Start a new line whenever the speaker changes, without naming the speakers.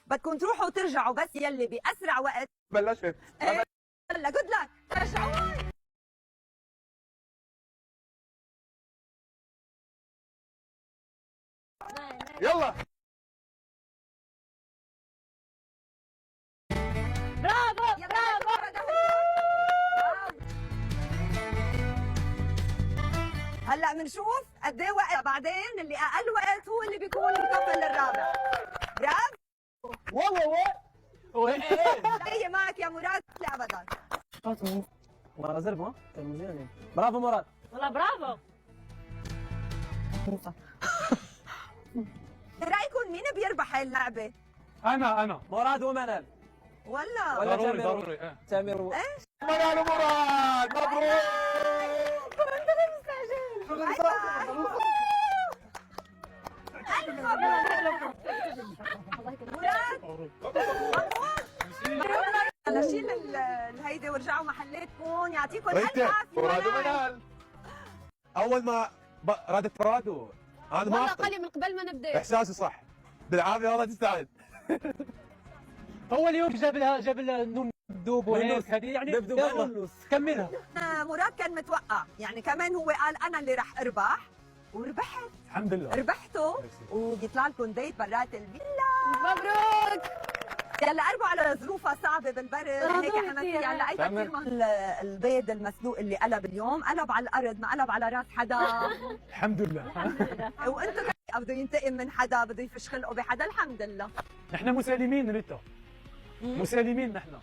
بدكم تروحوا وترجعوا بس يلي باسرع وقت.
بلشت.
ايه يلا جود لك رجعوا.
يلا
برافو
يلا
برافو.
هلا بنشوف قد ايه وقت، بعدين اللي اقل وقت هو اللي بيكون الكفل الرابع. برافو.
والله
هي معك يا مراد لابدا.
مرة زربة كان مزيان. برافو مراد.
والله برافو.
رايكم مين بيربح هاي اللعبه؟
انا
مراد ومنال.
ولا
ولا
ضروري
تامر
ضروري. ايه
تامر
ايش؟
منال ومراد مبروك.
هلا شيل الهيدي وارجعوا محلاتكم، يعطيكم الف
انت
عافيه.
مراد ومنال. اول ما رادت مراد انا ما
والله
أخطئ.
قال لي من قبل ما نبدا.
احساسي صح بالعافيه والله تستاهل.
اول يوم جاب النون دوب وهيك هذه يعني
دبدوب
يلا
نونس.
كملها.
مراد كان متوقع، يعني كمان هو قال انا اللي رح اربح وربحت.
الحمد لله.
ربحتوا وبيطلع لكم ديت برات الفيلا.
مبروك.
يلا قربوا على ظروفها صعبه بالبرد هيك حماسيه. هلا اي
تمام.
كثير من البيض المسلوق اللي قلب اليوم قلب على الارض، ما قلب على راس حدا.
الحمد لله.
وانتم بده ينتقم من حدا، بده يفش خلقه بحدا. الحمد لله.
نحن مسالمين ريتا. مسالمين نحن.